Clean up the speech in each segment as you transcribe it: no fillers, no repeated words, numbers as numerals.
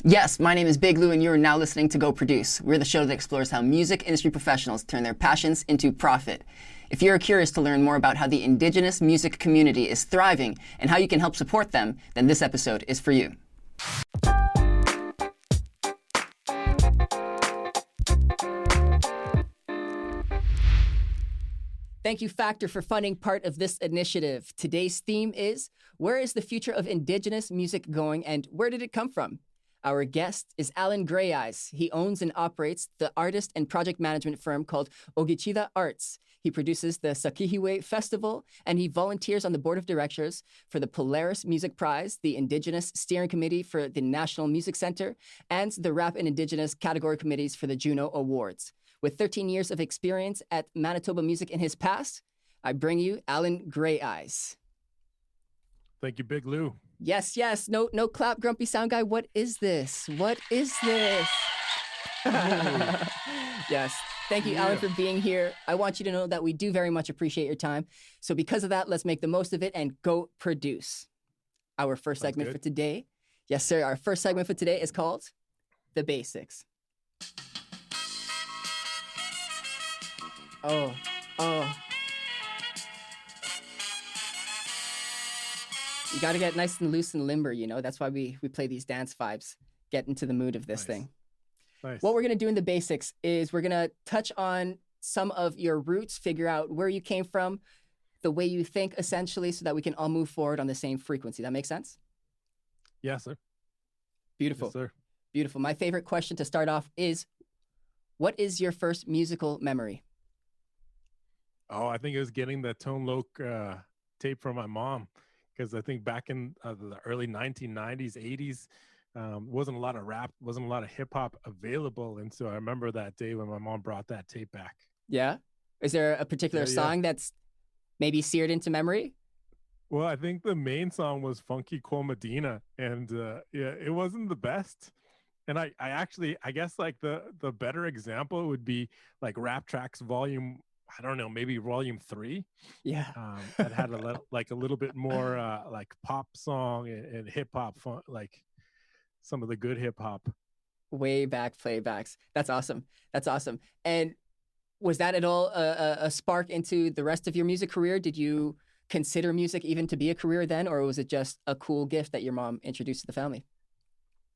Yes, my name is Big Lou, and you are now listening to Go Produce. We're the show that explores how music industry professionals turn their passions into profit. If you're curious to learn more about how the Indigenous music community is thriving and how you can help support them, then this episode is for you. Thank you, Factor, for funding part of this initiative. Today's theme is, where is the future of Indigenous music going and where did it come from? Our guest is Alan Greyeyes. He owns and operates the artist and project management firm called Ogichida Arts. He produces the Sakihiwe Festival, and he volunteers on the board of directors for the Polaris Music Prize, the Indigenous Steering Committee for the National Music Center, and the Rap and Indigenous category committees for the Juno Awards. With 13 years of experience at Manitoba Music in his past, I bring you Alan Greyeyes. Thank you, Big Lou. Yes. No clap, grumpy sound guy. What is this? Yes. Thank you, Alan, for being here. I want you to know that we do very much appreciate your time. So because of that, let's make the most of it and go produce. Our first segment for today. Yes, sir. Our first segment for today is called The Basics. Oh. You got to get nice and loose and limber, you know? That's why we play these dance vibes, get into the mood of this thing. Nice. What we're going to do in the basics is we're going to touch on some of your roots, figure out where you came from, the way you think, essentially, so that we can all move forward on the same frequency. That makes sense? Yes, sir. Beautiful. Yes, sir. Beautiful. My favorite question to start off is, what is your first musical memory? Oh, I think it was getting the Tone Loc tape from my mom, because I think back in the early 1990s, 80s, wasn't a lot of rap, wasn't a lot of hip hop available. And so I remember that day when my mom brought that tape back. Yeah? Is there a particular song that's maybe seared into memory? Well, I think the main song was Funky Cole Medina, and it wasn't the best. And I guess like the better example would be like Rap Tracks Volume, I don't know, maybe Volume 3. Yeah. That had a little bit more like pop song and hip hop fun, like some of the good hip hop. Way back playbacks. That's awesome. And was that at all a spark into the rest of your music career? Did you consider music even to be a career then, or was it just a cool gift that your mom introduced to the family?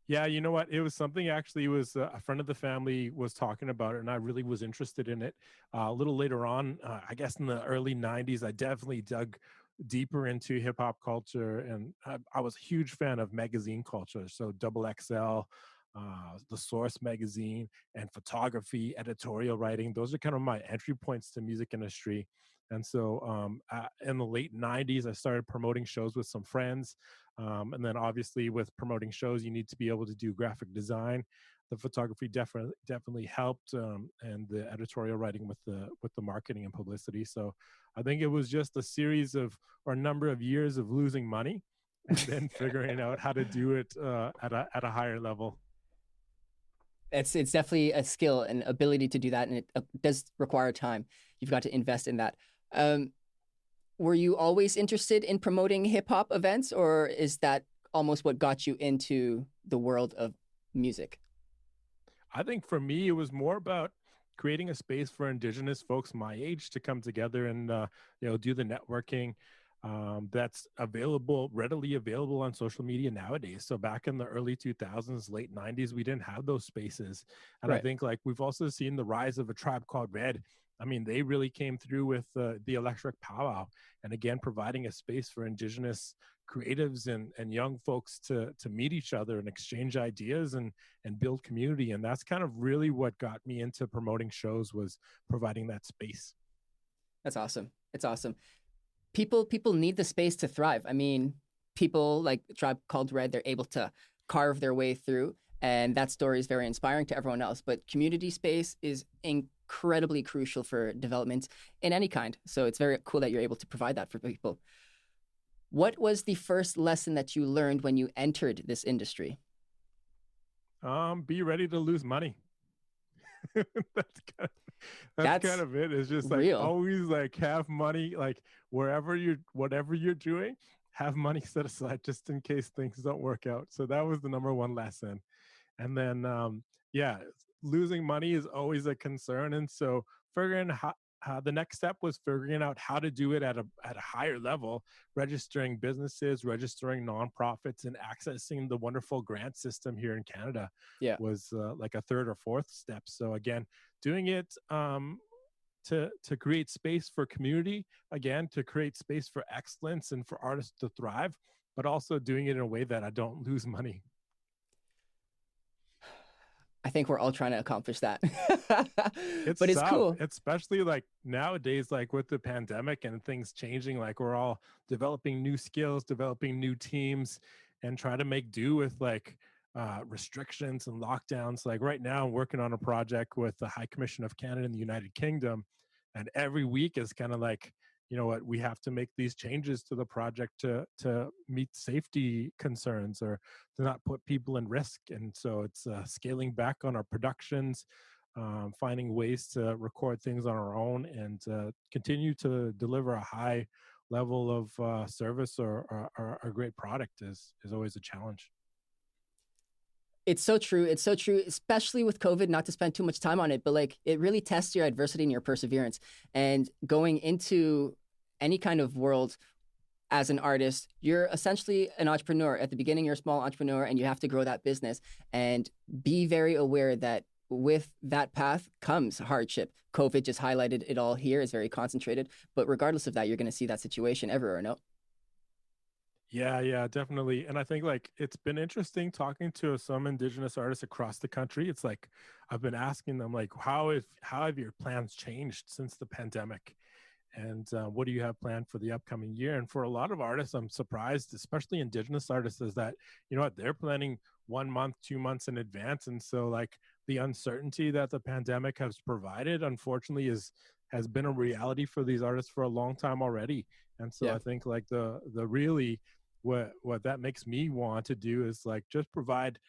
Yeah, you know what? It was something actually was a friend of the family was talking about it, and I really was interested in it. A little later on, I guess in the early 90s, I definitely dug deeper into hip hop culture, and I was a huge fan of magazine culture. So Double XL, the Source magazine, and photography, editorial writing. Those are kind of my entry points to music industry. And so in the late 90s, I started promoting shows with some friends. And then obviously with promoting shows, you need to be able to do graphic design. The photography definitely helped, and the editorial writing with the marketing and publicity. So I think it was just a series of, or a number of years of losing money and then figuring out how to do it at a higher level. It's definitely a skill and ability to do that, and it does require time. You've got to invest in that. Were you always interested in promoting hip hop events, or is that almost what got you into the world of music? I think for me, it was more about creating a space for Indigenous folks my age to come together and do the networking that's readily available on social media nowadays. So back in the early 2000s, late 90s, we didn't have those spaces. And right. I think like we've also seen the rise of A Tribe Called Red. I mean, they really came through with the Electric Powwow, and again, providing a space for Indigenous creatives and young folks to meet each other and exchange ideas and build community. And that's kind of really what got me into promoting shows, was providing that space. That's awesome. It's awesome. People need the space to thrive. I mean, people like Tribe Called Red, they're able to carve their way through, and that story is very inspiring to everyone else. But community space is incredibly crucial for development in any kind. So it's very cool that you're able to provide that for people. What was the first lesson that you learned when you entered this industry? Be ready to lose money. That's kind of it. It's just like real. Always like have money, like whatever you're doing, have money set aside just in case things don't work out. So that was the number one lesson. And then, yeah, losing money is always a concern. And so figuring how the next step was figuring out how to do it at a higher level, registering businesses, registering nonprofits, and accessing the wonderful grant system here in Canada Yeah. was like a third or fourth step. So again, doing it to create space for community, again, to create space for excellence and for artists to thrive, but also doing it in a way that I don't lose money. I think we're all trying to accomplish that. It's But it's tough, cool. especially like nowadays, like with the pandemic and things changing, like we're all developing new skills, developing new teams, and try to make do with like restrictions and lockdowns. Like right now, I'm working on a project with the High Commission of Canada in the United Kingdom, and every week is kind of like, you know what, we have to make these changes to the project to meet safety concerns or to not put people in risk. And so it's scaling back on our productions, finding ways to record things on our own and continue to deliver a high level of service or a great product is always a challenge. It's so true. It's so true, especially with COVID, not to spend too much time on it, but like it really tests your adversity and your perseverance. And going into any kind of world as an artist, you're essentially an entrepreneur. At the beginning, you're a small entrepreneur and you have to grow that business and be very aware that with that path comes hardship. COVID just highlighted it all here, is very concentrated. But regardless of that, you're going to see that situation everywhere, no? Yeah, yeah, definitely. And I think like it's been interesting talking to some Indigenous artists across the country. It's like I've been asking them like, how have your plans changed since the pandemic? And what do you have planned for the upcoming year? And for a lot of artists, I'm surprised, especially Indigenous artists, is that, you know what, they're planning 1 month, 2 months in advance. And so like the uncertainty that the pandemic has provided, unfortunately, is has been a reality for these artists for a long time already. And so Yeah. I think like the really what that makes me want to do is like just provide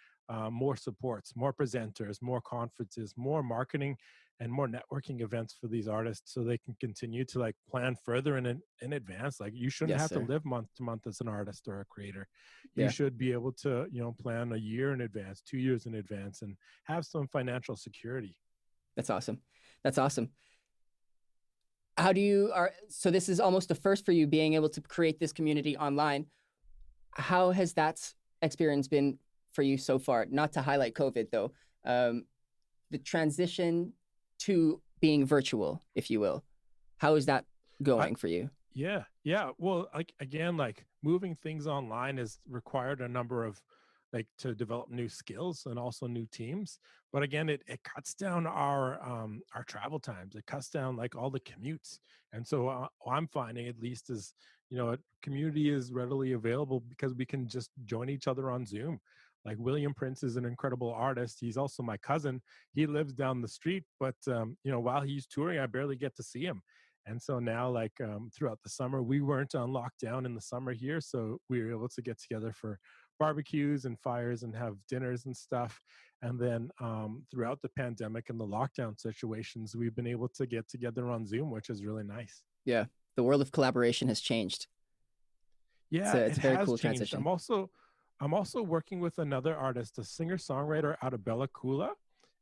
more supports, more presenters, more conferences, more marketing, and more networking events for these artists so they can continue to like plan further in advance. Like you shouldn't Yes, have to sir. live month to month as an artist or a creator. You Yeah. should be able to, you know, plan a year in advance, 2 years in advance, and have some financial security. That's awesome. That's awesome. How do you are so this is almost a first for you being able to create this community online. How has that experience been for you so far? Not to highlight COVID though, um, the transition to being virtual, if you will. How is that I, going for you? Yeah, yeah. Well, like again, like moving things online has required a number of like to develop new skills and also new teams. But again, it cuts down our travel times. It cuts down like all the commutes. And so what I'm finding at least is, you know, a community is readily available because we can just join each other on Zoom. Like William Prince is an incredible artist. He's also my cousin. He lives down the street, but you know, while he's touring, I barely get to see him. And so now, like throughout the summer, we weren't on lockdown in the summer here, so we were able to get together for barbecues and fires and have dinners and stuff. And then throughout the pandemic and the lockdown situations, we've been able to get together on Zoom, which is really nice. Yeah, the world of collaboration has changed. Yeah, It's it a very has cool changed. transition. I'm also working with another artist, a singer-songwriter out of Bella Coola.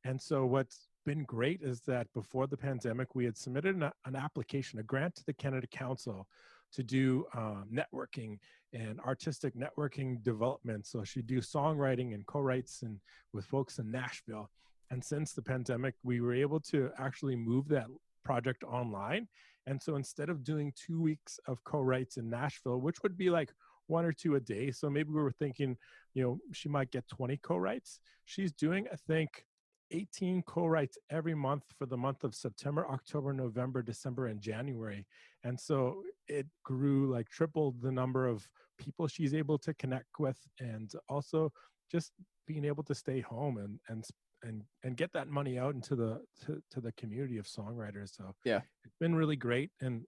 And so what's been great is that before the pandemic, we had submitted an application, a grant to the Canada Council to do networking and artistic networking development. So she do songwriting and co-writes and with folks in Nashville. And since the pandemic, we were able to actually move that project online. And so instead of doing 2 weeks of co-writes in Nashville, which would be like one or two a day, so maybe we were thinking, you know, she might get 20 co-writes. She's doing, I think, 18 co-writes every month for the month of September, October, November, December, and January. And so it grew like tripled the number of people she's able to connect with, and also just being able to stay home and get that money out into to the community of songwriters. So Yeah. it's been really great. And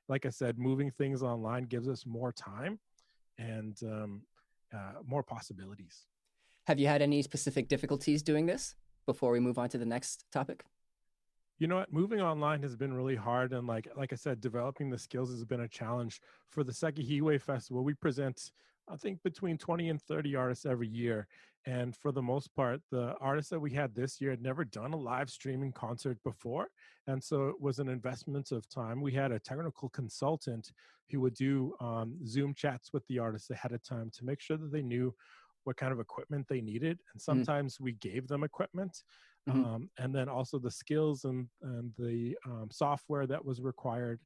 like I said, moving things online gives us more time and more possibilities. Have you had any specific difficulties doing this before we move on to the next topic? You know what? Moving online has been really hard, and like I said, developing the skills has been a challenge. For the Sekihiwe Festival, we present, I think, between 20 and 30 artists every year. And for the most part, the artists that we had this year had never done a live streaming concert before. And so it was an investment of time. We had a technical consultant who would do Zoom chats with the artists ahead of time to make sure that they knew what kind of equipment they needed. And Mm, sometimes we gave them equipment, mhm. and then also the skills and the software that was required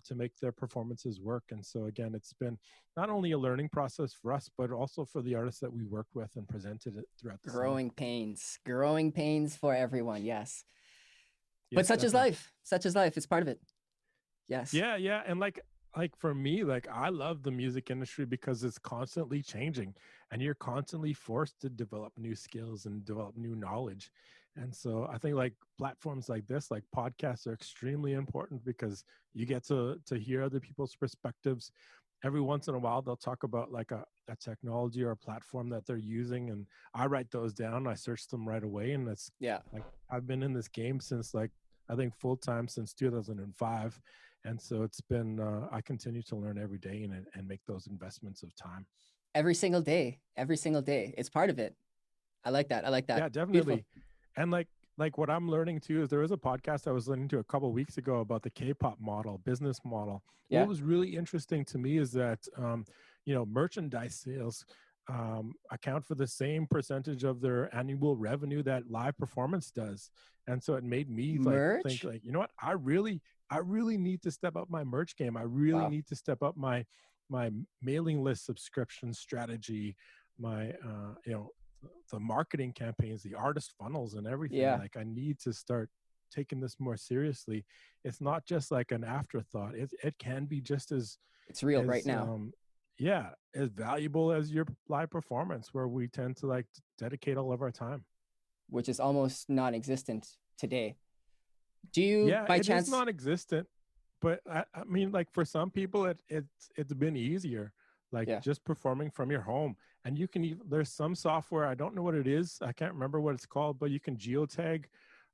to make their performances work. And so again, it's been not only a learning process for us, but also for the artists that we worked with and presented it throughout the summer. Growing pains for everyone. Yes, but Yes, such is definitely. life. Such is life. It's part of it. Yes. Yeah, yeah, and like for me, like I love the music industry because it's constantly changing, and you're constantly forced to develop new skills and develop new knowledge. And so I think like platforms like this, like podcasts, are extremely important because you get to hear other people's perspectives. Every once in a while they'll talk about like a technology or a platform that they're using, and I write those down, I search them right away. And it's Yeah. like I've been in this game since like I think full time since 2005. And so it's been I continue to learn every day and make those investments of time. Every single day. Every single day. It's part of it. I like that. I like that. Yeah, Beautiful. definitely. And like what I'm learning too is there was a podcast I was listening to a couple of weeks ago about the K-pop model, business model. And what Yeah. was really interesting to me is that merchandise sales account for the same percentage of their annual revenue that live performance does. And so it made me like think Merch. like, you know what, I really need to step up my merch game. I really Wow. need to step up my mailing list subscription strategy, my the marketing campaigns, the artist funnels, and everything. Yeah. Like, I need to start taking this more seriously. It's not just like an afterthought. It can be just It's real right as now, yeah, as valuable as your live performance, where we tend to like dedicate all of our time. which is almost non-existent today. Do you, Yeah, by it is chance? non-existent, but I mean, like for some people, it's been easier, like Yeah. just performing from your home. And you can even there's some software, I don't know what it is, I can't remember what it's called, but you can geotag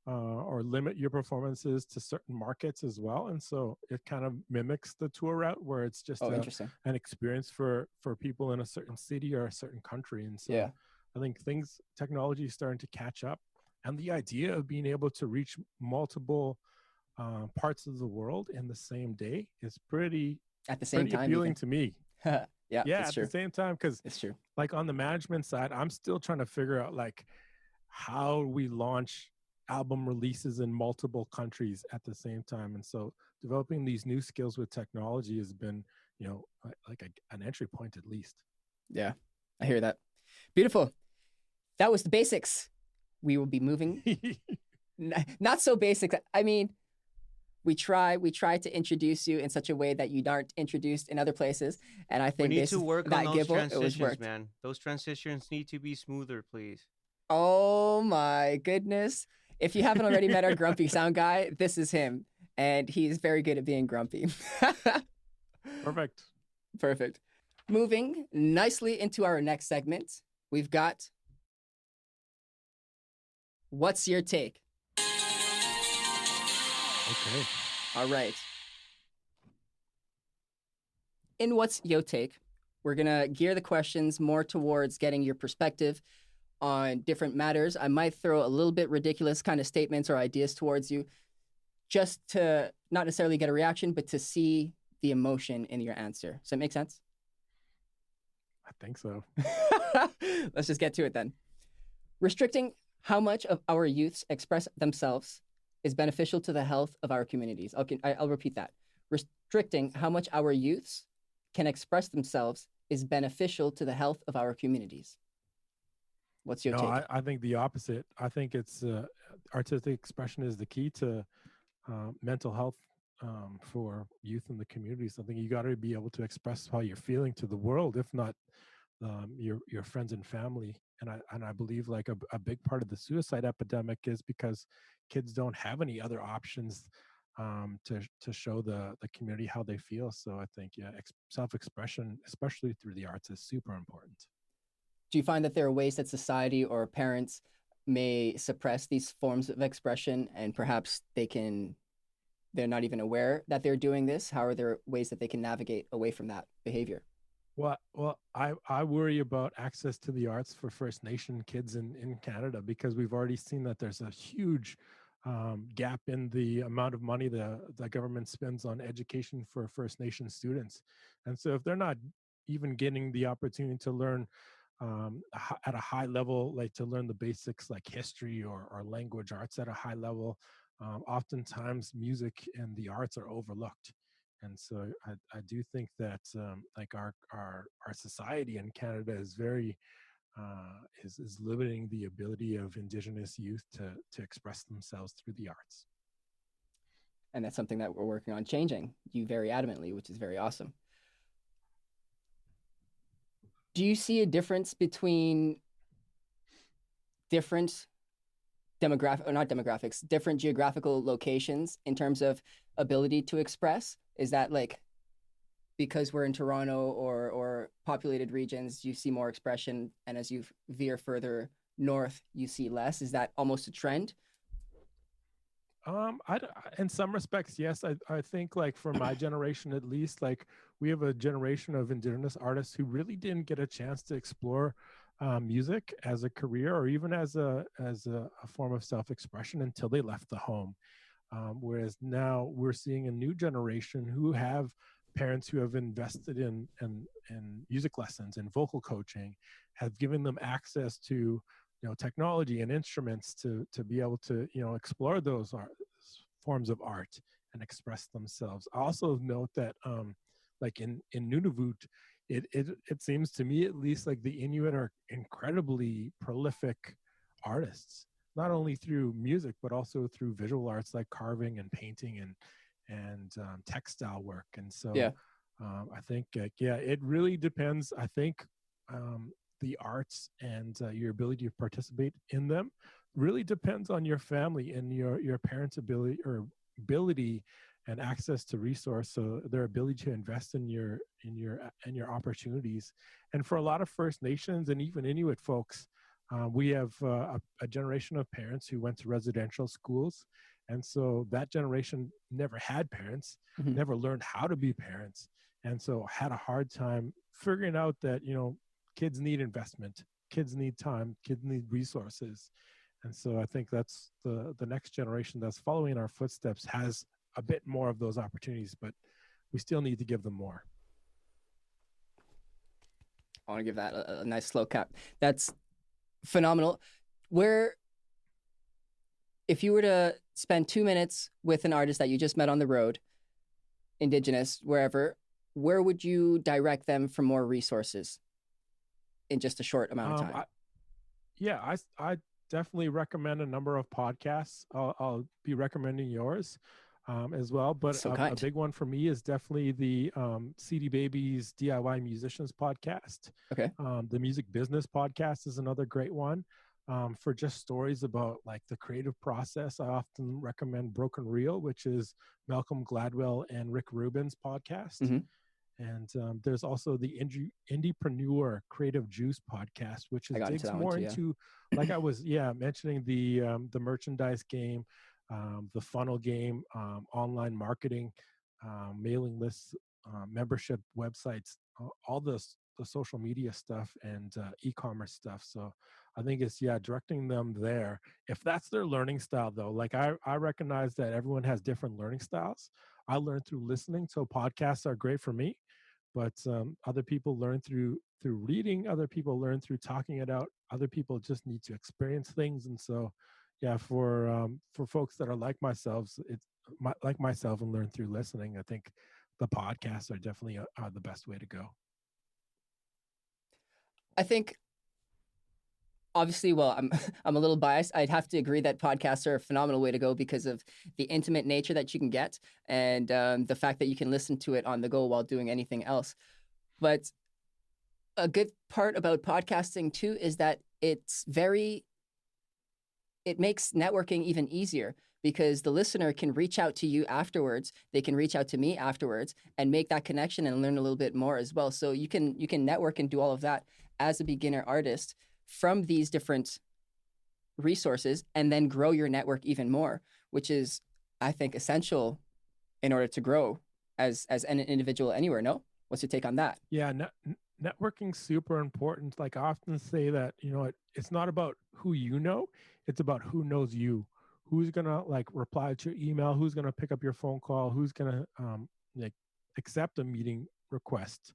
or limit your performances to certain markets as well. And so it kind of mimics the tour route, where it's just Oh, interesting. an experience for people in a certain city or a certain country. And so Yeah. I think technology is starting to catch up, and the idea of being able to reach multiple parts of the world in the same day is At the same pretty time, appealing even. to me. Yeah, Yeah, it's at the true. same time, because It's true. like on the management side, I'm still trying to figure out like how we launch album releases in multiple countries at the same time. And so developing these new skills with technology has been, like an entry point at least. Yeah, I hear that. Beautiful. That was the basics. We will be moving. Not so basic. I mean, we try to introduce you in such a way that you aren't introduced in other places. And I We think need this to is work on that those gibble. It was transitions, worked. man. Those transitions need to be smoother, please. Oh my goodness. If you haven't already met our grumpy sound guy, this is him. And he's very good at being grumpy. Perfect. Perfect. Moving nicely into our next segment, we've got What's Your Take? Okay. All right. In What's Your Take, we're going to gear the questions more towards getting your perspective on different matters. I might throw a little bit ridiculous kind of statements or ideas towards you just to not necessarily get a reaction, but to see the emotion in your answer. Does that make sense? I think so. Let's just get to it then. Restricting how much of our youths express themselves is beneficial to the health of our communities. Okay, I'll repeat that. Restricting how much our youths can express themselves is beneficial to the health of our communities. What's your No, take? I think the opposite. I think it's artistic expression is the key to mental health for youth in the community. Something you got to be able to express how you're feeling to the world, if not your friends and family. And I believe like a big part of the suicide epidemic is because kids don't have any other options to show the community how they feel. So I think yeah, self-expression, especially through the arts, is super important. Do you find that there are ways that society or parents may suppress these forms of expression, and perhaps they're not even aware that they're doing this? How are there ways that they can navigate away from that behavior? I worry about access to the arts for First Nation kids in Canada, because we've already seen that there's a huge gap in the amount of money the government spends on education for First Nation students. And so if they're not even getting the opportunity to learn at a high level, like to learn the basics like history or language arts at a high level, oftentimes music and the arts are overlooked. And so I do think that like our society in Canada is very is limiting the ability of Indigenous youth to express themselves through the arts. And that's something that we're working on changing, you very adamantly, which is very awesome. Do you see a difference between different demographic, or not demographics, different geographical locations in terms of ability to express? Is that like because we're in Toronto or populated regions, you see more expression, and as you veer further north, you see less? Is that almost a trend? In some respects, yes. I think like for my generation, at least, like we have a generation of Indigenous artists who really didn't get a chance to explore music as a career or even as a form of self-expression until they left the home. Whereas now we're seeing a new generation who have parents who have invested in music lessons and vocal coaching, have given them access to technology and instruments to be able to explore those forms of art and express themselves. I also note that like in Nunavut, it seems to me at least like the Inuit are incredibly prolific artists, not only through music but also through visual arts like carving and painting and textile work. And so Yeah. I think it really depends. I think the arts and your ability to participate in them really depends on your family and your parents' ability and access to resource, so their ability to invest in your opportunities. And for a lot of First Nations and even Inuit folks, we have a generation of parents who went to residential schools, and so that generation never had parents, Mhm. never learned how to be parents, and so had a hard time figuring out that kids need investment, kids need time, kids need resources. And so I think that's the next generation that's following in our footsteps has a bit more of those opportunities, but we still need to give them more. I want to give that a nice slow cap. That's phenomenal. Where, if you were to spend 2 minutes with an artist that you just met on the road, Indigenous, wherever, where would you direct them for more resources in just a short amount of time? I definitely recommend a number of podcasts. I'll be recommending yours as well. But So a big one for me is definitely the CD Babies DIY Musicians podcast. Okay. The Music Business podcast is another great one. For just stories about like the creative process, I often recommend Broken Reel, which is Malcolm Gladwell and Rick Rubin's podcast. Mm-hmm. And there's also the Indiepreneur Creative Juice podcast, which is digs more into, like I was mentioning, the merchandise game, the funnel game, online marketing, mailing lists, membership websites, all the social media stuff and e-commerce stuff. So I think it's directing them there. If that's their learning style though, like I recognize that everyone has different learning styles. I learn through listening, so podcasts are great for me. But other people learn through reading. Other people learn through talking it out. Other people just need to experience things. And so, for folks that are like myself, like myself and learn through listening. I think the podcasts are definitely the best way to go. I think, obviously, well, I'm a little biased. I'd have to agree that podcasts are a phenomenal way to go because of the intimate nature that you can get and the fact that you can listen to it on the go while doing anything else. But a good part about podcasting too is that it makes networking even easier because the listener can reach out to you afterwards. They can reach out to me afterwards and make that connection and learn a little bit more as well. So you can network and do all of that as a beginner artist from these different resources and then grow your network even more, which is, I think, essential in order to grow as an individual anywhere. No? What's your take on that? Yeah, networking's super important. Like I often say that, it's not about who you know, it's about who knows you. Who's gonna like reply to your email, who's gonna pick up your phone call, who's gonna like accept a meeting request.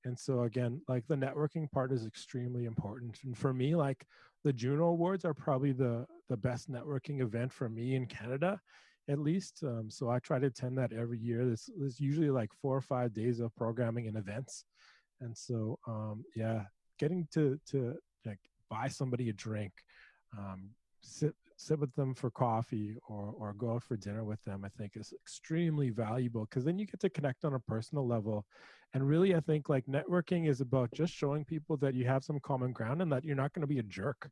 And so again, like the networking part is extremely important. And for me, like the Juno Awards are probably the best networking event for me in Canada, at least. So I try to attend that every year. There's usually like 4 or 5 days of programming and events. And so yeah, getting to like buy somebody a drink, sit with them for coffee or go out for dinner with them, I think is extremely valuable, because then you get to connect on a personal level. And really, I think like networking is about just showing people that you have some common ground and that you're not going to be a jerk.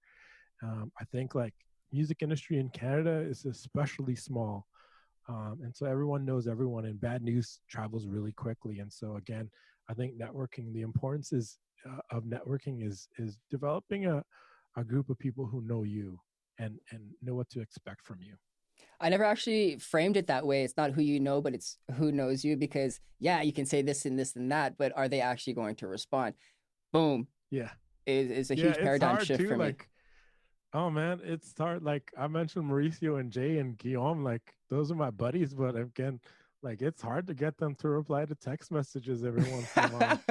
I think like music industry in Canada is especially small. And so everyone knows everyone, and bad news travels really quickly. And so again, I think networking, the importance is of networking is developing a group of people who know you and know what to expect from you. I never actually framed it that way. It's not who you know, but it's who knows you, because yeah, you can say this and this and that, but are they actually going to respond? Boom. Yeah. Is a Yeah, huge it's paradigm hard shift too. for me. Like, oh man, it's hard. Like I mentioned Mauricio and Jay and Guillaume, like those are my buddies, but again, like it's hard to get them to reply to text messages every once in a while.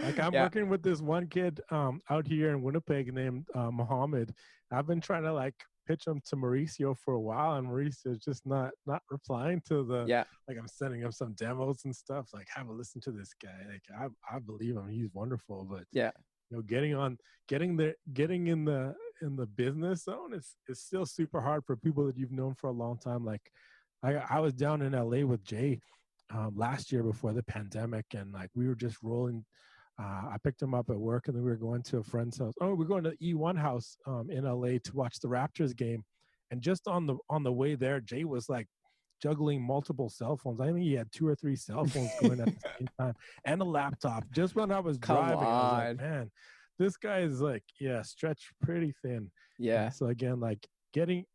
Like I'm Yeah. working with this one kid out here in Winnipeg named Mohammed. I've been trying to like pitch him to Mauricio for a while, and Mauricio's just not replying to the Yeah. like I'm sending him some demos and stuff. Like have a listen to this guy. Like I believe him. He's wonderful, but Yeah. getting in the business zone is still super hard for people that you've known for a long time. Like I was down in LA with Jay last year before the pandemic, and like we were just rolling. I picked him up at work, and then we were going to a friend's house. Oh, we're going to the E1 house in LA to watch the Raptors game. And just on the way there, Jay was like juggling multiple cell phones. I think he had 2 or 3 cell phones going at the same time, and a laptop. Just when I was driving, I was like, man, this guy is like, yeah, stretched pretty thin. Yeah. And so again, like getting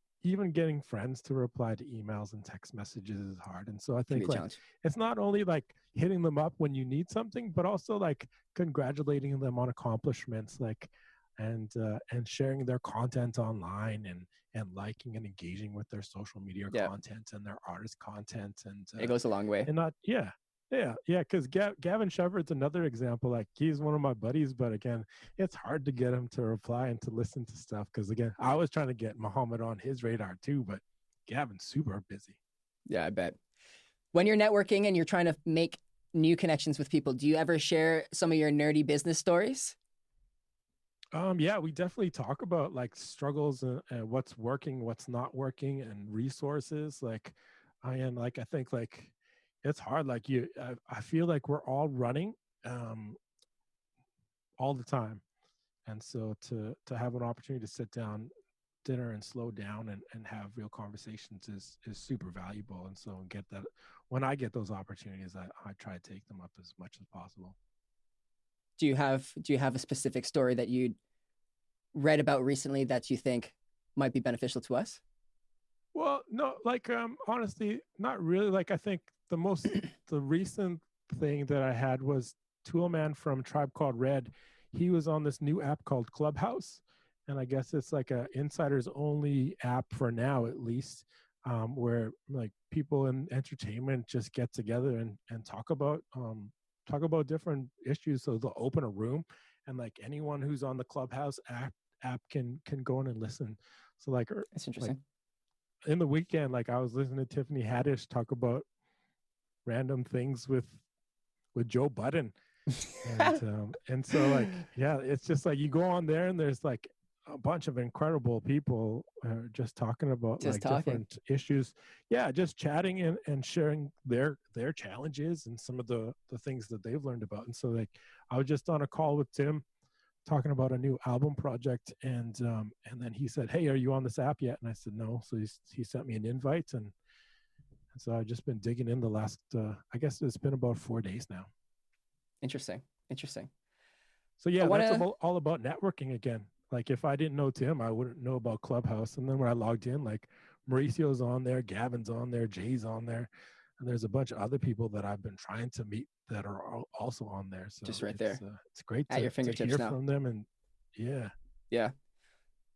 friends to reply to emails and text messages is hard. And so I think like it's not only like hitting them up when you need something, but also like congratulating them on accomplishments, like and sharing their content online and liking and engaging with their social media content and their artist content. And it goes a long way. And not because Gavin Shepherd's another example. Like he's one of my buddies, but again, it's hard to get him to reply and to listen to stuff, because again, I was trying to get Muhammad on his radar too, but Gavin's super busy. Yeah, I bet. When you're networking and you're trying to make new connections with people, do you ever share some of your nerdy business stories? Yeah, we definitely talk about like struggles and what's working, what's not working, and resources. Like I think like it's hard. Like I feel like we're all running all the time. And so to have an opportunity to sit down, dinner, and slow down and have real conversations is super valuable. And so when I get those opportunities, I try to take them up as much as possible. Do you have a specific story that you read about recently that you think might be beneficial to us? Well, no, like honestly, not really. Like I think the recent thing that I had was Toolman from Tribe Called Red. He was on this new app called Clubhouse, and I guess it's like a insiders only app for now, at least, where like people in entertainment just get together and talk about different issues. So they'll open a room, and like anyone who's on the Clubhouse app can go in and listen. So like that's interesting. Like, in the weekend, like I was listening to Tiffany Haddish talk about random things with Joe Budden. And so like, yeah, it's just like you go on there and there's like a bunch of incredible people just talking about different issues. Yeah, just chatting and sharing their challenges and some of the things that they've learned about. And so like I was just on a call with Tim talking about a new album project, and then he said, "Hey, are you on this app yet?" And I said, "No." So he sent me an invite, and so I've just been digging in the last I guess it's been about 4 days now. Interesting. So yeah, that's all about networking again. Like if I didn't know Tim, I wouldn't know about Clubhouse. And then when I logged in, like Mauricio's on there, Gavin's on there, Jay's on there, and there's a bunch of other people that I've been trying to meet that are also on there. So Just right there. It's great At your to fingertips hear now. from them. And yeah. Yeah.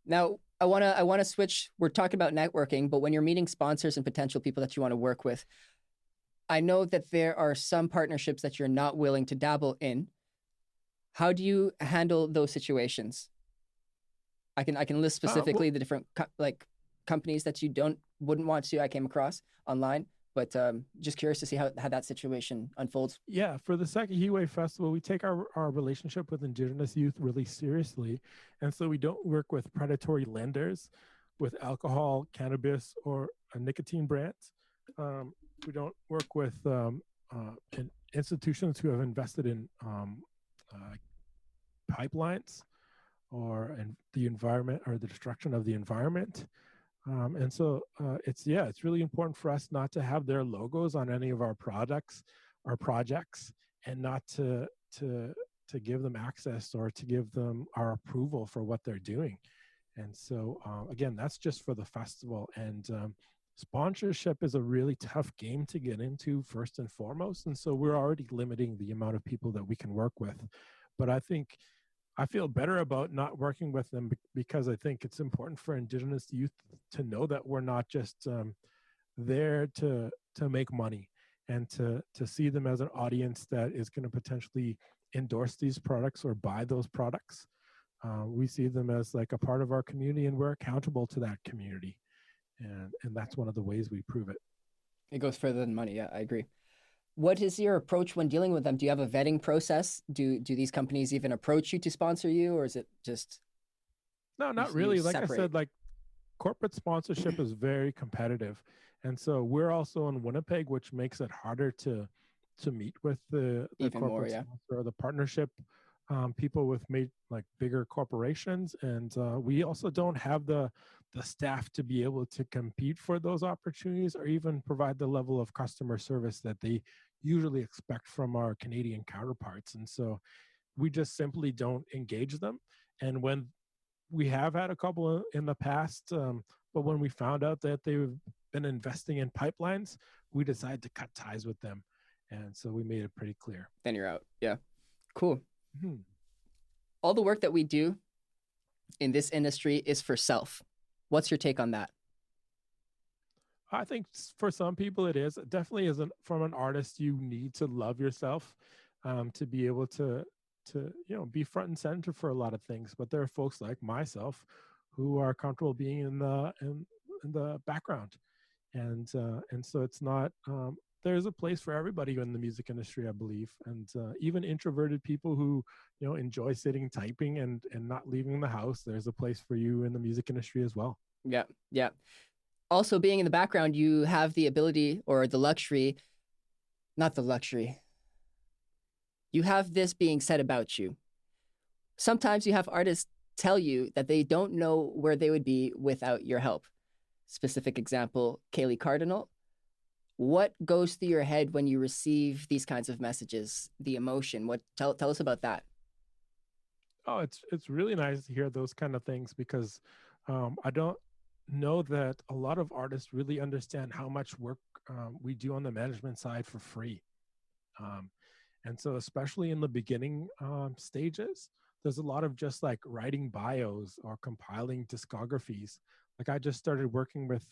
Now, I wanna switch. We're talking about networking, but when you're meeting sponsors and potential people that you want to work with, I know that there are some partnerships that you're not willing to dabble in. How do you handle those situations? I can list specifically the different companies that you wouldn't want to. I came across online, but just curious to see how that situation unfolds. Yeah, for the Second Heatwave Festival, we take our relationship with Indigenous youth really seriously. And so we don't work with predatory lenders with alcohol, cannabis, or nicotine brands. We don't work with institutions who have invested in pipelines or in the environment or the destruction of the environment. And so it's really important for us not to have their logos on any of our products or projects, and not to give them access or to give them our approval for what they're doing. And so again, that's just for the festival. And sponsorship is a really tough game to get into first and foremost. And so we're already limiting the amount of people that we can work with. But I feel better about not working with them because I think it's important for Indigenous youth to know that we're not just there to make money, and to see them as an audience that is going to potentially endorse these products or buy those products. We see them as like a part of our community, and we're accountable to that community. And that's one of the ways we prove it. It goes further than money. Yeah, I agree. What is your approach when dealing with them? Do you have a vetting process? Do these companies even approach you to sponsor you, or is it just No, not really. Like I said, like corporate sponsorship is very competitive, and so we're also in Winnipeg, which makes it harder to meet with the corporate sponsor or the partnership people with bigger corporations. And we also don't have the staff to be able to compete for those opportunities or even provide the level of customer service that they usually expect from our Canadian counterparts. And so we just simply don't engage them. And when we have had a couple in the past, but when we found out that they've been investing in pipelines, we decided to cut ties with them. And so we made it pretty clear. Then you're out. Yeah. Cool. Mm-hmm. All the work that we do in this industry is for self. What's your take on that? I think for some people it is. It definitely isn't. From an artist, you need to love yourself to be able to be front and center for a lot of things. But there are folks like myself who are comfortable being in the background, and so it's not. There's a place for everybody in the music industry, I believe, and even introverted people who enjoy sitting typing and not leaving the house. There's a place for you in the music industry as well. Yeah, yeah. Also, being in the background, you have the ability or the luxury, not the luxury. You have this being said about you. Sometimes you have artists tell you that they don't know where they would be without your help. Specific example, Kaylee Cardinal. What goes through your head when you receive these kinds of messages? The emotion. Tell us about that. Oh, it's really nice to hear those kind of things, because I don't know that a lot of artists really understand how much work we do on the management side for free. And so especially in the beginning stages, there's a lot of just like writing bios or compiling discographies. Like I just started working with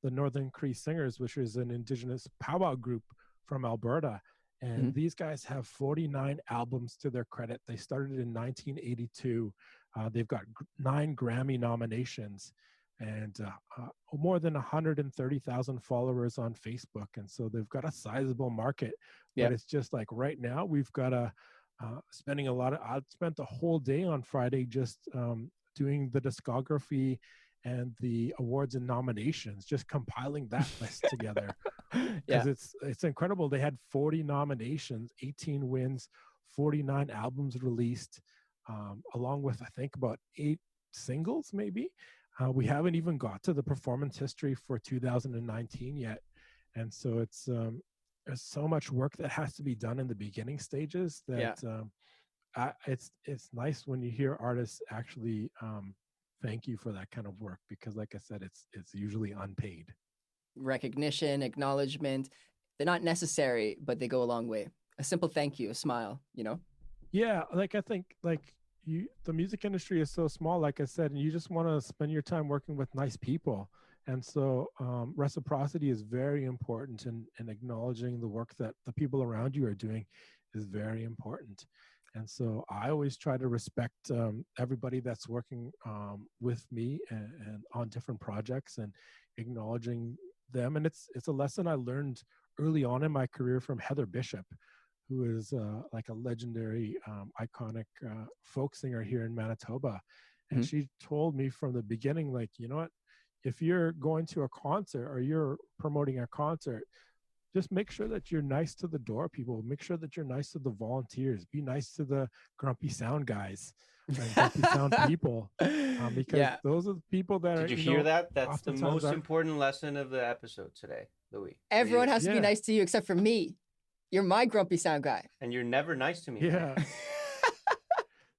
the Northern Cree Singers, which is an Indigenous powwow group from Alberta. And these guys have 49 albums to their credit. They started in 1982. They've got 9 Grammy nominations and more than 130,000 followers on Facebook. And so they've got a sizable market. But it's just like right now we've got I spent the whole day on Friday just doing the discography and the awards and nominations, just compiling that list together. Because it's incredible. They had 40 nominations, 18 wins, 49 albums released, along with I think about 8 singles maybe. We haven't even got to the performance history for 2019 yet. And so it's there's so much work that has to be done in the beginning stages that it's nice when you hear artists actually thank you for that kind of work, because like I said, it's usually unpaid. Recognition, acknowledgement, they're not necessary, but they go a long way. A simple thank you, a smile, you know? Yeah, like I think like the music industry is so small, like I said, and you just want to spend your time working with nice people. And so reciprocity is very important, and acknowledging the work that the people around you are doing is very important. And so I always try to respect everybody that's working with me, and on different projects, and acknowledging them. And it's a lesson I learned early on in my career from Heather Bishop, who is like a legendary, iconic folk singer here in Manitoba. And Mhm. she told me from the beginning, like, you know what, if you're going to a concert or you're promoting a concert, just make sure that you're nice to the door people. Make sure that you're nice to the volunteers. Be nice to the grumpy sound guys and grumpy sound people, because Yeah, those are the people that are, Did you hear that? That's the oftentimes most are, important lesson of the episode today, Louis. everyone has to be yeah, nice to you except for me. You're my grumpy sound guy. And you're never nice to me. man. yeah.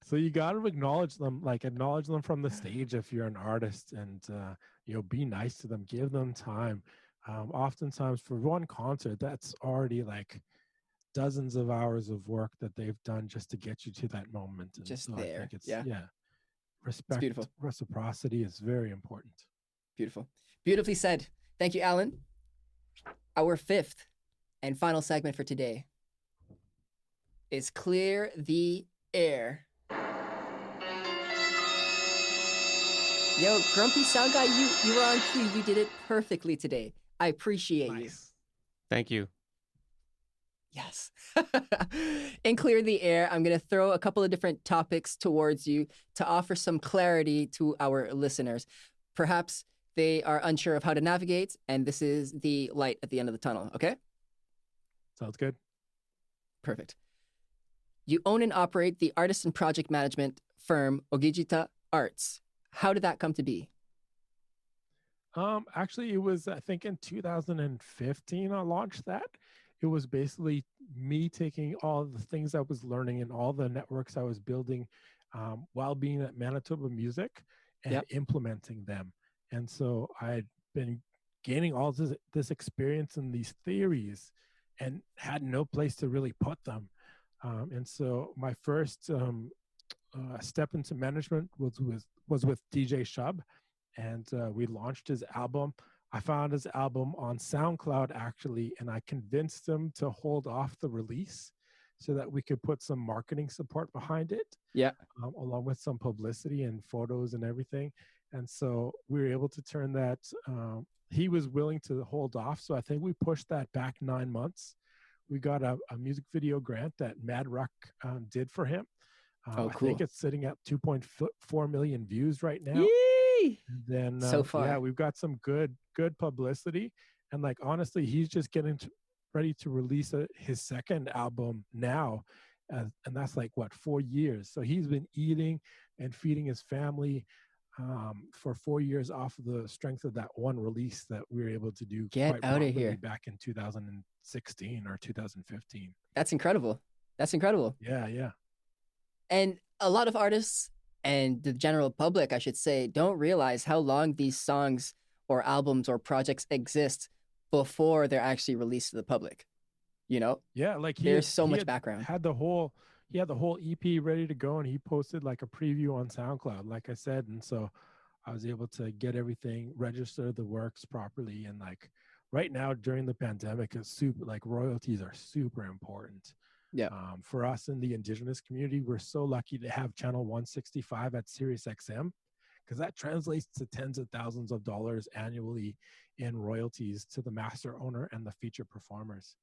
So you got to acknowledge them, like acknowledge them from the stage if you're an artist, and be nice to them, give them time. Oftentimes for one concert, that's already like dozens of hours of work that they've done just to get you to that moment. And Just so I there. think it's, Yeah. yeah, It's respect, beautiful. reciprocity is very important. Beautiful. Beautifully said. Thank you, Alan. Our fifth and final segment for today is Clear the Air. Yo, grumpy sound guy, you were on cue. You did it perfectly today. I appreciate you. Nice. Thank you. Yes. In Clear the Air, I'm going to throw a couple of different topics towards you to offer some clarity to our listeners. Perhaps they are unsure of how to navigate, and this is the light at the end of the tunnel, okay? Sounds good. Perfect. You own and operate the artist and project management firm Ogijita Arts. How did that come to be? Actually, it was, I think in 2015 I launched that. It was basically me taking all the things I was learning and all the networks I was building while being at Manitoba Music, and Yep. implementing them. And so I'd been gaining all this experience and these theories, and had no place to really put them. And so my first step into management was with DJ Shub, and we launched his album. I found his album on SoundCloud actually, and I convinced him to hold off the release so that we could put some marketing support behind it, Yeah. along with some publicity and photos and everything. And so we were able to turn that. He was willing to hold off, so I think we pushed that back 9 months. We got a music video grant that Mad Rock did for him. Oh, I cool. think it's sitting at 2.4 million views right now. Yay! And then So far. yeah, we've got some good publicity, and like honestly, he's just getting ready to release his second album now, and that's like what, 4 years. So he's been eating and feeding his family for 4 years off of the strength of that one release that we were able to do. Get quite outta rapidly here. back in 2016 or 2015. That's incredible. That's incredible. Yeah. And a lot of artists and the general public, I should say, don't realize how long these songs or albums or projects exist before they're actually released to the public. You know, Yeah, like there's so much background. He had the whole EP ready to go, and he posted like a preview on SoundCloud, like I said. And so I was able to get everything, register the works properly. And like right now during the pandemic, it's super, like royalties are super important. Yeah. For us in the Indigenous community, we're so lucky to have channel 165 at SiriusXM, because that translates to tens of thousands of dollars annually in royalties to the master owner and the feature performers.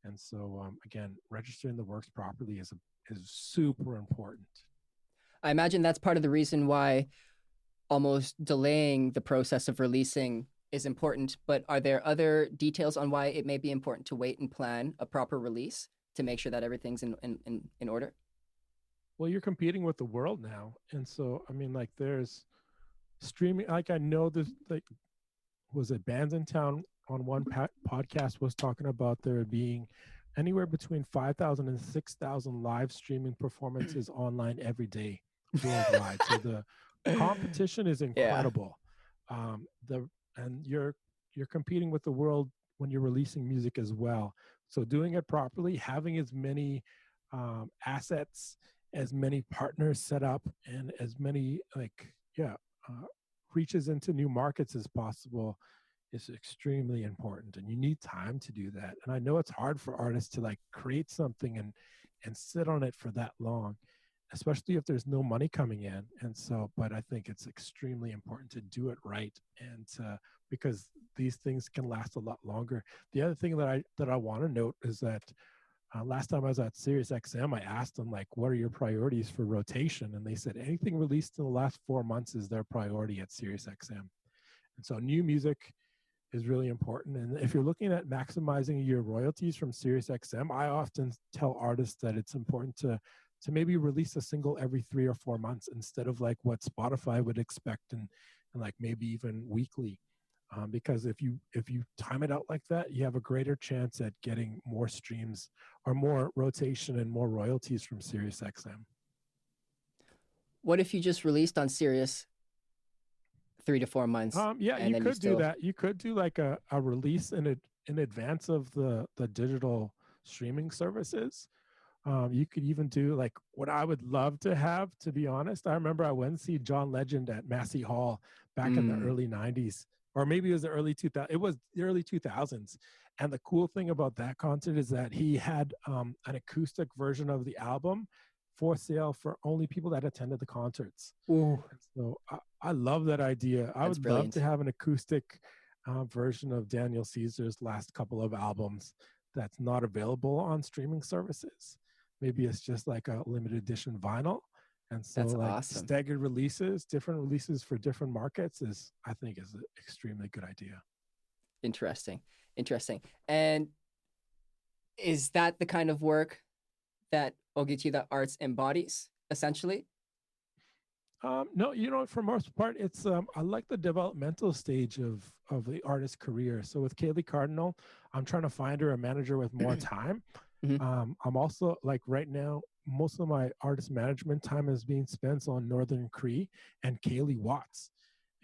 And so again, registering the works properly is super important. I imagine that's part of the reason why almost delaying the process of releasing is important. But are there other details on why it may be important to wait and plan a proper release to make sure that everything's in order? Well, you're competing with the world now. And so, I mean, like there's streaming, like I know there's like, was it Bands in Town on one podcast was talking about there being anywhere between 5,000 and 6,000 live streaming performances online every day worldwide. So the competition is Yeah. incredible. The and you're competing with the world when you're releasing music as well. So doing it properly, having as many assets, as many partners set up, and as many uh, reaches into new markets as possible is extremely important, and you need time to do that. And I know it's hard for artists to like create something and sit on it for that long, especially if there's no money coming in. And so, but I think it's extremely important to do it right, and because these things can last a lot longer. The other thing that I want to note is that last time I was at Sirius XM, I asked them like, "What are your priorities for rotation?" And they said anything released in the last 4 months is their priority at Sirius XM. And so, new music is really important. And if you're looking at maximizing your royalties from SiriusXM, I often tell artists that it's important to maybe release a single every 3 or 4 months instead of like what Spotify would expect, and like maybe even weekly. Because if you time it out like that, you have a greater chance at getting more streams or more rotation and more royalties from SiriusXM. What if you just released on Sirius 3 to 4 months, Yeah, and you then you could do still? that. You could do like a release in advance of the digital streaming services. You could even do like what I would love to have, to be honest. I remember I went and see John Legend at Massey Hall back in the early 90s, or maybe it was the early 2000s. It was the early 2000s. And the cool thing about that concert is that he had an acoustic version of the album for sale for only people that attended the concerts. Ooh, And so I love that idea. I that's would love to brilliant. have an acoustic version of Daniel Caesar's last couple of albums that's not available on streaming services. Maybe it's just like a limited edition vinyl. And so That's like awesome. staggered releases, different releases for different markets is, I think, is an extremely good idea. Interesting. Interesting. And is that the kind of work that Ogitida Arts embodies, essentially? No, for most part, it's I like the developmental stage of the artist's career. So with Kaylee Cardinal, I'm trying to find her a manager with more time. Mhm. I'm also like right now, most of my artist management time is being spent on Northern Cree and Kaylee Watts.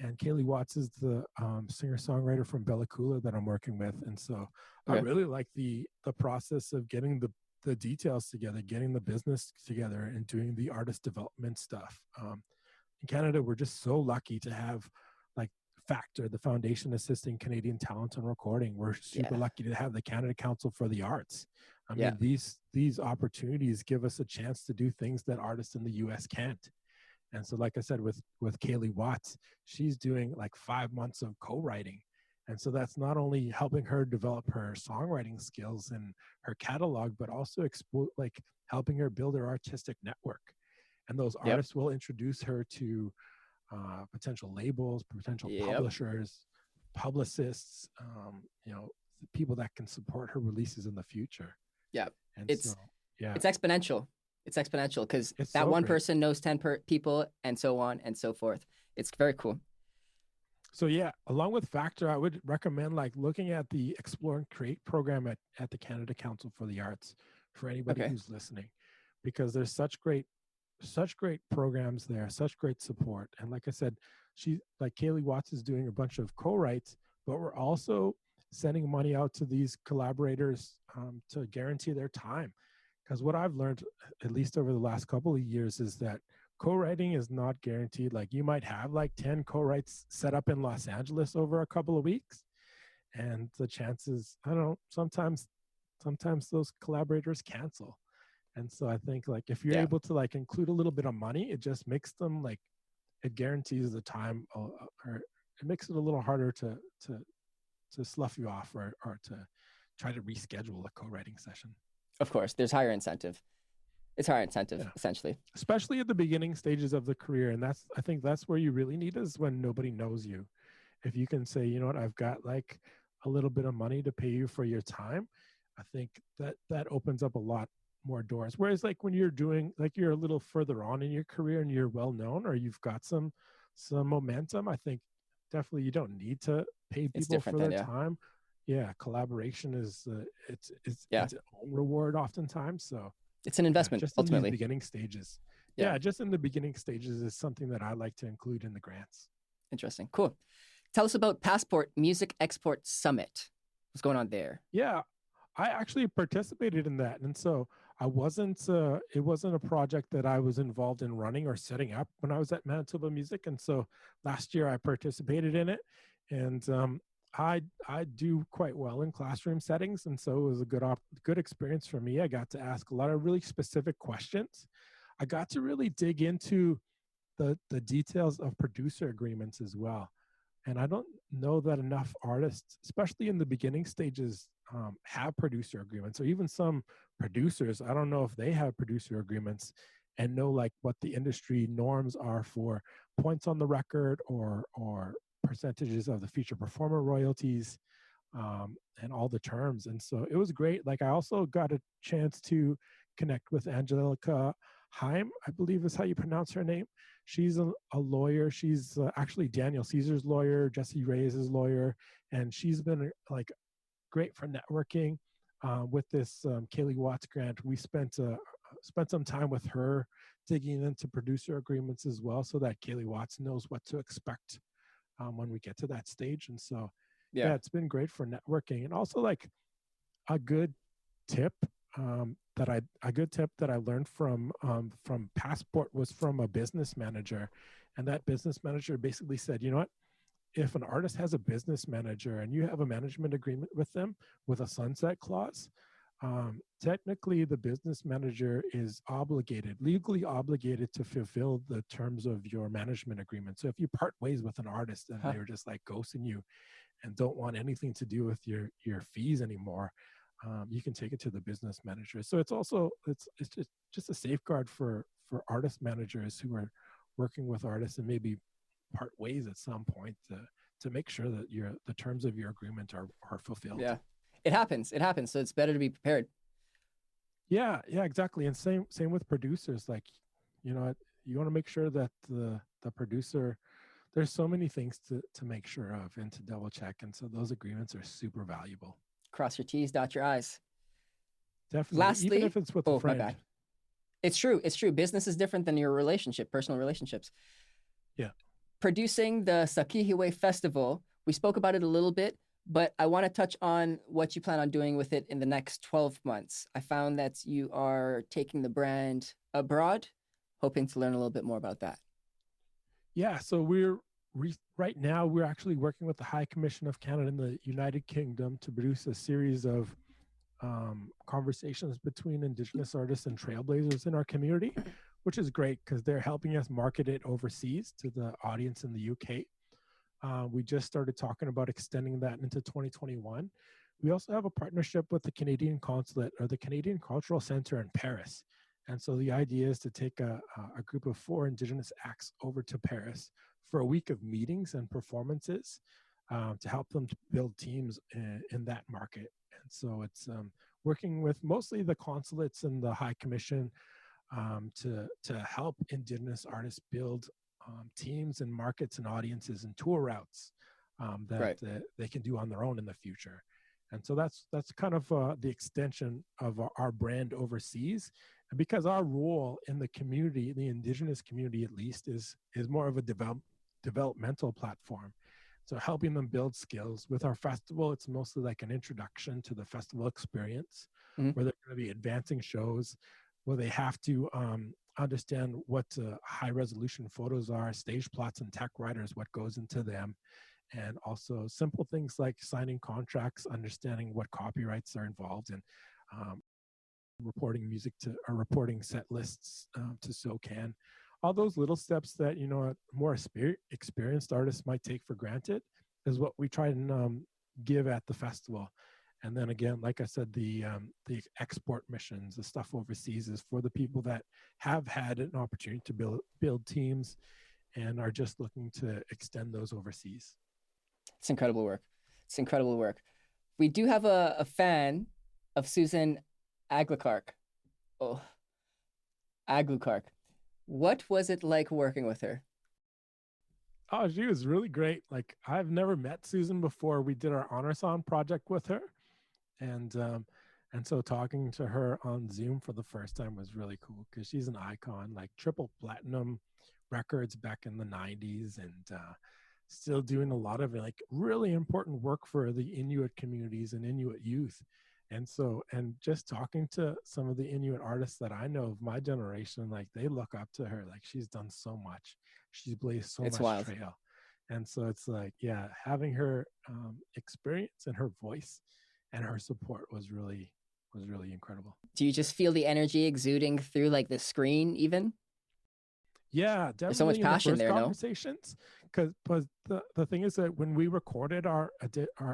And Kaylee Watts is the singer-songwriter from Bella Coola that I'm working with. And so I Okay. really like the process of getting the details together, getting the business together, and doing the artist development stuff. In Canada, we're just so lucky to have like Factor, the foundation assisting Canadian talent and recording. We're super Yeah. lucky to have the Canada Council for the Arts. I Yeah. mean, these opportunities give us a chance to do things that artists in the US can't. And so, like I said, with Kaylee Watts, she's doing like 5 months of co-writing. And so that's not only helping her develop her songwriting skills and her catalog, but also like helping her build her artistic network. And those Yep. artists will introduce her to potential labels, potential Yep. publishers, publicists, people that can support her releases in the future. Yeah. And so, It's yeah, it's exponential. It's exponential because it's that so one great. person knows 10 people, and so on and so forth. It's very cool. So yeah, along with Factor, I would recommend like looking at the Explore and Create program at the Canada Council for the Arts for anybody Okay. who's listening, because there's such great programs there, such great support. And like I said, she like Kaylee Watts is doing a bunch of co-writes, but we're also sending money out to these collaborators to guarantee their time. Because what I've learned, at least over the last couple of years, is that co-writing is not guaranteed. Like you might have like 10 co-writes set up in Los Angeles over a couple of weeks, and the chances, I don't know, sometimes those collaborators cancel. And so I think like if you're Yeah. able to like include a little bit of money, it just makes them like, it guarantees the time, or it makes it a little harder to slough you off, or to try to reschedule a co-writing session. Of course, there's higher incentive. It's higher incentive, Yeah. essentially. Especially at the beginning stages of the career. And I think that's where you really need is when nobody knows you. If you can say, you know what, I've got like a little bit of money to pay you for your time, I think that opens up a lot more doors. Whereas like when you're doing, like you're a little further on in your career and you're well known, or you've got some momentum, I think definitely you don't need to pay It's people different for then, their yeah. time. yeah, collaboration is Yeah. its own reward oftentimes. So It's an investment, just in these ultimately. beginning stages. Yeah. Yeah, just in the beginning stages is something that I like to include in the grants. Interesting. Cool. Tell us about Passport Music Export Summit. What's going on there? Yeah, I actually participated in that, and so I wasn't. It wasn't a project that I was involved in running or setting up when I was at Manitoba Music, and so last year I participated in it, and I do quite well in classroom settings, and so it was a good experience for me. I got to ask a lot of really specific questions. I got to really dig into the details of producer agreements as well. And I don't know that enough artists, especially in the beginning stages, have producer agreements, or even some producers. I don't know if they have producer agreements and know like what the industry norms are for points on the record or percentages of the feature performer royalties, and all the terms. And so it was great. Like I also got a chance to connect with Angelica Heim, I believe is how you pronounce her name. She's a lawyer. She's actually Daniel Caesar's lawyer, Jesse Reyes' lawyer, and she's been like great for networking with this Kaylee Watts grant. We spent some time with her digging into producer agreements as well, so that Kaylee Watts knows what to expect when we get to that stage. And so, yeah, it's been great for networking, and also like a good tip that I learned from Passport was from a business manager, and that business manager basically said, you know what, if an artist has a business manager and you have a management agreement with them with a sunset clause, technically the business manager is legally obligated to fulfill the terms of your management agreement. So if you part ways with an artist and they're just like ghosting you and don't want anything to do with your fees anymore, you can take it to the business manager. So it's also it's just a safeguard for artist managers who are working with artists and maybe part ways at some point to make sure that the terms of your agreement are fulfilled. Yeah, it happens. So it's better to be prepared. Yeah, exactly. And same with producers. Like, you know, you want to make sure that the producer, there's so many things to make sure of and to double check. And so those agreements are super valuable. Cross your T's, dot your I's. Definitely. Lastly, even if it's with a friend. My bad. It's true. Business is different than your relationship, personal relationships. Yeah. Producing the Sakihiwe Festival, we spoke about it a little bit, but I want to touch on what you plan on doing with it in the next 12 months. I found that you are taking the brand abroad, hoping to learn a little bit more about that. Yeah, so right now we're actually working with the High Commission of Canada in the United Kingdom to produce a series of conversations between Indigenous artists and trailblazers in our community, which is great because they're helping us market it overseas to the audience in the UK. We just started talking about extending that into 2021. We also have a partnership with the Canadian Consulate or the Canadian Cultural Center in Paris. And so the idea is to take a group of 4 Indigenous acts over to Paris for a week of meetings and performances to help them to build teams in that market. And so it's working with mostly the consulates and the High Commission to help Indigenous artists build teams and markets and audiences and tour routes that they can do on their own in the future. And so that's kind of the extension of our brand overseas. And because our role in the community, the Indigenous community at least, is more of a developmental platform. So helping them build skills. With our festival, it's mostly like an introduction to the festival experience, where they're going to be advancing shows, where they have to understand what high resolution photos are, stage plots and tech writers, what goes into them, and also simple things like signing contracts, understanding what copyrights are involved in, reporting set lists to SOCAN. All those little steps that, you know, more experienced artists might take for granted is what we try and give at the festival. And then again, like I said, the export missions, the stuff overseas, is for the people that have had an opportunity to build teams and are just looking to extend those overseas. It's incredible work. We do have a fan of Susan Aglukark. Aglukark. What was it like working with her? Oh, she was really great. Like, I've never met Susan before. We did our honor song project with her, and so talking to her on Zoom for the first time was really cool because she's an icon, like triple platinum records back in the 90s, and still doing a lot of like really important work for the Inuit communities and Inuit youth. And just talking to some of the Inuit artists that I know of my generation, like they look up to her. Like she's done so much. She's blazed so It's much wild. trail. And so it's like, yeah, having her experience and her voice and her support was really incredible. Do you just feel the energy exuding through like the screen even? Yeah, definitely. There's so much passion in the first there, conversations, because the thing is that when we recorded our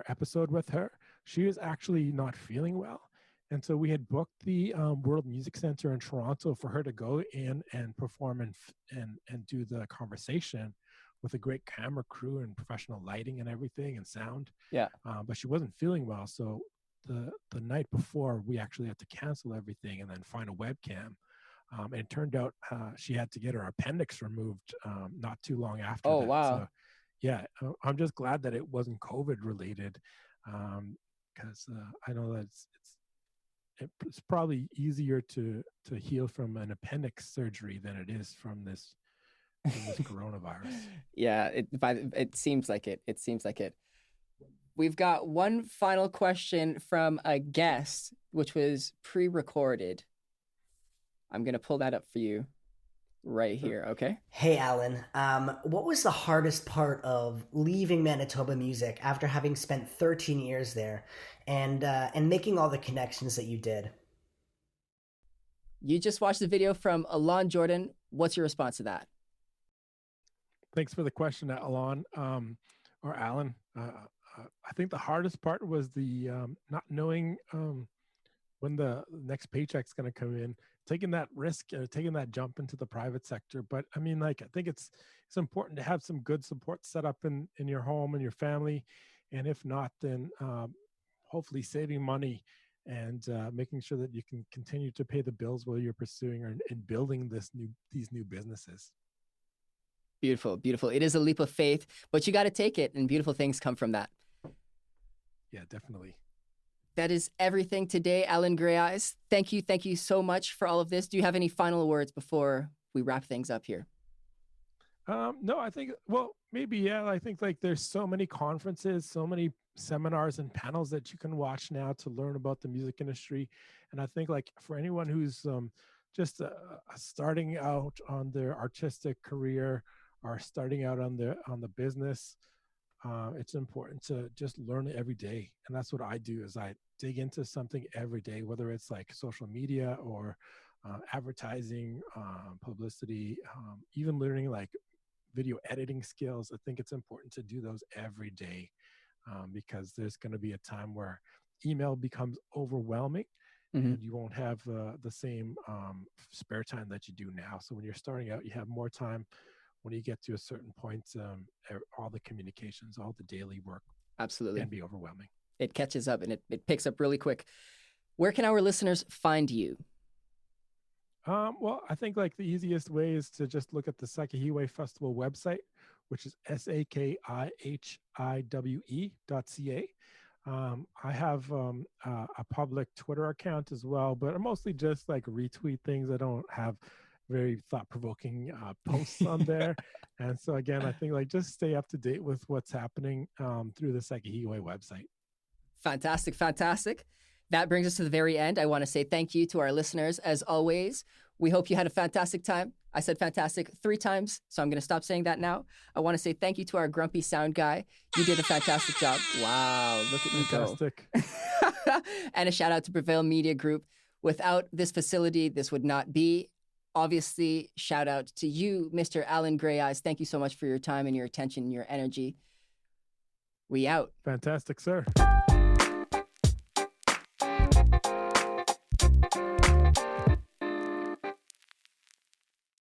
episode with her, she was actually not feeling well, and so we had booked the World Music Center in Toronto for her to go in and perform and do the conversation with a great camera crew and professional lighting and everything and sound. Yeah. But she wasn't feeling well, so the night before we actually had to cancel everything and then find a webcam. And it turned out she had to get her appendix removed not too long after Oh, that. wow. So, yeah, I'm just glad that it wasn't COVID related, because I know that it's probably easier to heal from an appendix surgery than it is from this coronavirus. Yeah, it seems like it. It seems like it. We've got one final question from a guest, which was pre-recorded. I'm going to pull that up for you right here, okay? Hey, Alan. What was the hardest part of leaving Manitoba Music after having spent 13 years there and making all the connections that you did? You just watched the video from Alon Jordan. What's your response to that? Thanks for the question, Alon, or Alan. I think the hardest part was the not knowing when the next paycheck's going to come in, taking that risk, taking that jump into the private sector. But I mean, like, I think it's important to have some good support set up in your home and your family. And if not, then hopefully saving money and making sure that you can continue to pay the bills while you're pursuing and building these new businesses. Beautiful, beautiful. It is a leap of faith, but you got to take it, and beautiful things come from that. Yeah, definitely. That is everything today, Alan Grey Eyes. Thank you so much for all of this. Do you have any final words before we wrap things up here? No, I think, well, maybe, yeah. I think like there's so many conferences, so many seminars and panels that you can watch now to learn about the music industry. And I think like for anyone who's just starting out on their artistic career or starting out on the business, it's important to just learn it every day. And that's what I do, is I dig into something every day, whether it's like social media or advertising, publicity, even learning like video editing skills. I think it's important to do those every day, because there's going to be a time where email becomes overwhelming, and you won't have the same spare time that you do now. So when you're starting out, you have more time. When you get to a certain point, all the communications, all the daily work absolutely can be overwhelming. It catches up and it picks up really quick. Where can our listeners find you? Well, I think like the easiest way is to just look at the Sakihiwe Festival website, which is sakihiwe.ca. I have a public Twitter account as well, but I mostly just like retweet things. I don't have very thought-provoking posts on there. And so again, I think like just stay up to date with what's happening through the Sakihiwe website. Fantastic. That brings us to the very end. I want to say thank you to our listeners. As always, we hope you had a fantastic time. I said fantastic 3 times, so I'm going to stop saying that now. I want to say thank you to our grumpy sound guy. You did a fantastic job. Wow, look at you go. And a shout out to Prevail Media Group. Without this facility, this would not be. Obviously, shout out to you, Mr. Alan Grey Eyes. Thank you so much for your time and your attention and your energy. We out. Fantastic, sir.